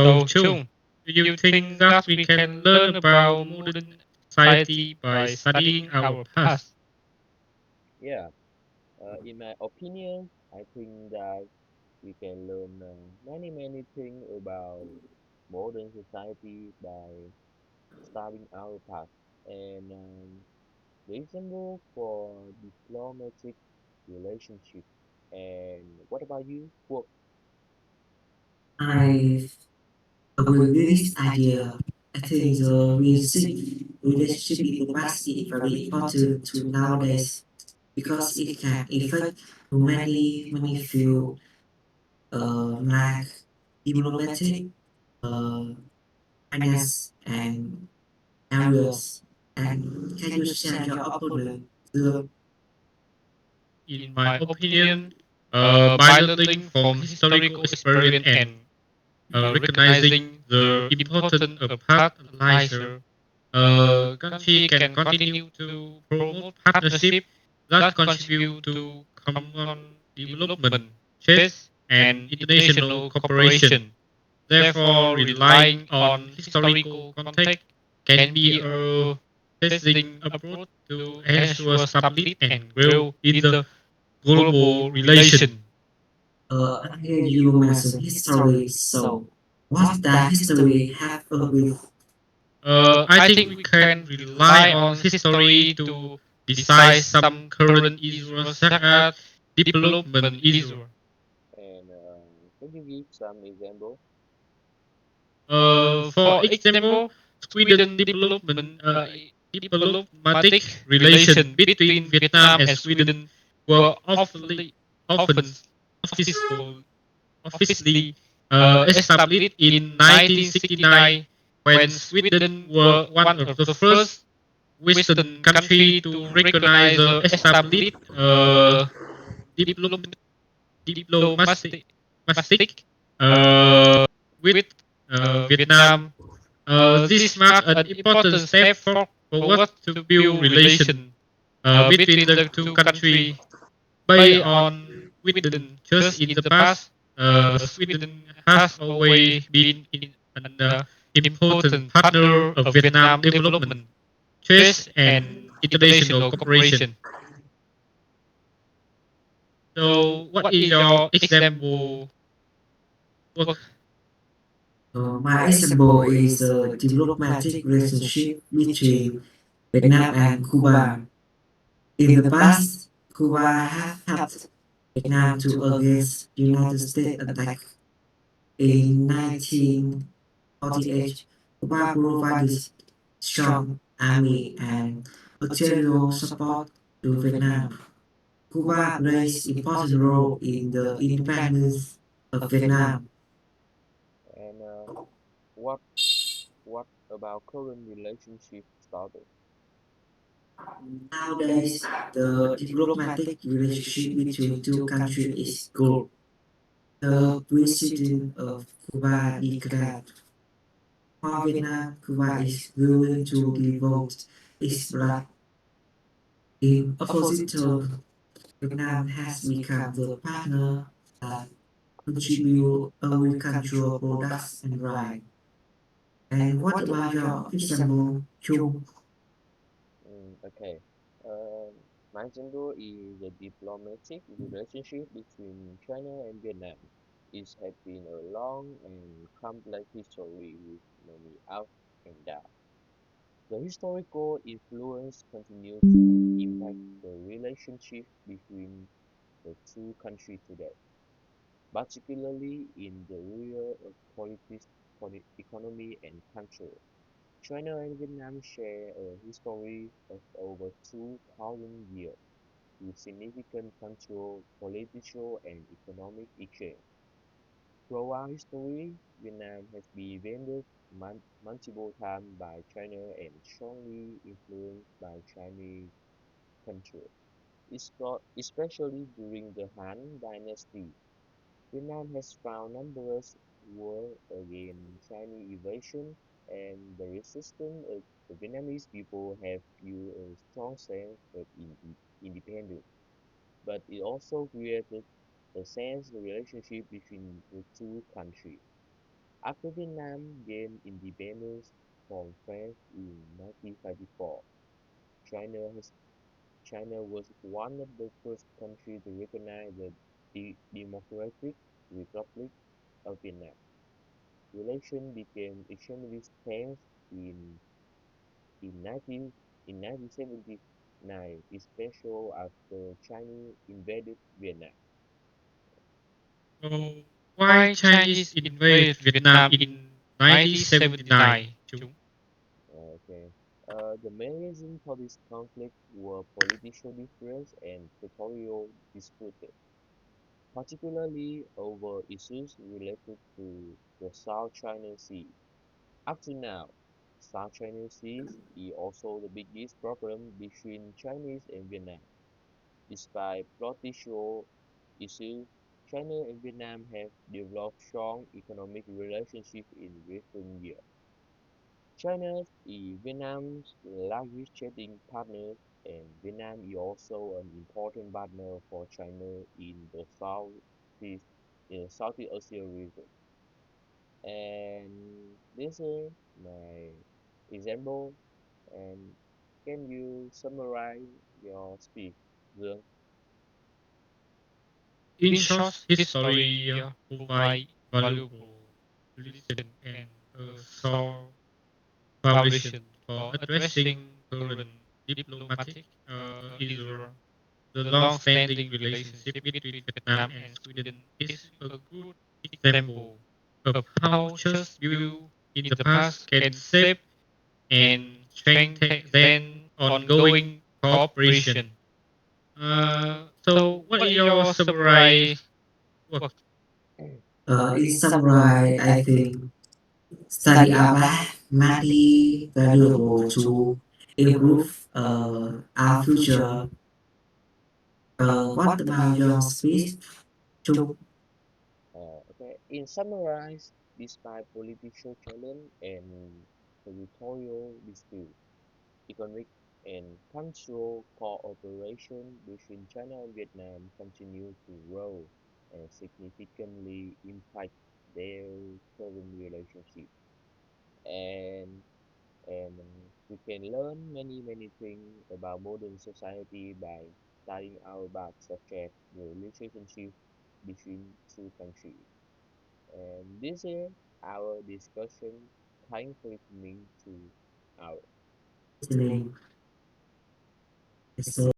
So, Chung, do you think that we can learn about modern society by studying our past? Yeah, in my opinion, I think that we can learn many things about modern society by studying our past. And the example for diplomatic relationship. And what about you? Well, I agree with this idea. I think the relationship in the past is very important to nowadays because it can affect many field like diplomatic, uh, finance, and areas. And can you share your opponent? The In my opinion, by learning from historical experience and recognizing the importance of past allies, country can continue to promote partnership that contribute to common development, trade, and international cooperation. Therefore, relying on historical context can be a testing approach to ensure stability and growth in the global relation. earlier you mentioned history, so what does history have with? I think we can rely on history to decide some current issues such as development issues. and can you give some example? For example, Sweden development diplomatic relation between Vietnam and Sweden were officially, officially established in 1969 when Sweden were one of the first Western country to recognize the established diplom- diplomatic uh, with Vietnam. This marks an important step forward to build relation between the two countries. Based on Sweden, just in the past, Sweden has always been an important partner of Vietnam development, trade, and international cooperation. So, what is your example work? My example is the diplomatic relationship between Vietnam and Cuba. In the past, Cuba have helped Vietnam to against United States attack. In 1948, Cuba provided strong army and material support to Vietnam. Cuba plays important role in the independence of Vietnam. And what what about current relationship status? Nowadays, the diplomatic relationship between two countries is good. The president of Cuba declared, for Vietnam, Cuba is willing to devote its blood. In opposite terms, Vietnam has become the partner that contribute agricultural products and rice. And what about your example, Chung? Okay. Um, my example is the diplomatic relationship between China and Vietnam. It has been a long and complex history with many ups and downs. The historical influence continues to impact the relationship between the two countries today, particularly in the area of politics, economy, and culture. China and Vietnam share a history of over 2,000 years, with significant cultural, political, and economic exchange. Throughout history, Vietnam has been invaded multiple times by China and strongly influenced by Chinese culture, especially during the Han Dynasty. Vietnam has fought numerous wars against Chinese invasion, and the resistance of the Vietnamese people have fueled a strong sense of independence. But it also created a sense of relationship between the two countries. After Vietnam gained independence from France in 1954, China has China was one of the first countries to recognize the Democratic Republic of Vietnam. Relations became extremely tense in in 19 in 1979, especially after China invaded Vietnam. So why Chinese invaded Vietnam in 1979, Chung? Okay. The main reason for this conflict were political difference and territorial disputes, particularly over issues related to the South China Sea. Up to now, South China Sea is also the biggest problem between Chinese and Vietnam. Despite political issues, China and Vietnam have developed strong economic relationships in recent years. China is Vietnam's largest trading partner, and Vietnam is also an important partner for China in the Southeast Asia region. And this is my example. And can you summarize your speech, Dương? In short, his story provide valuable lesson and a solid foundation for addressing current diplomatic Israel. The long-standing relationship between Vietnam and Sweden is a good example of how just view in the past can shape and strengthen ongoing cooperation. So what is your summary? What In summary, I think study abroad might be valuable to improve our future. What about your speech, Chung? Okay. In summarize, despite political challenge and territorial dispute, economic and cultural cooperation between China and Vietnam continue to grow and significantly impact their current relationship. And and we can learn many things about modern society by studying our about such as the relationship between two countries. And this is our discussion. Thanks for listening to our Listening. So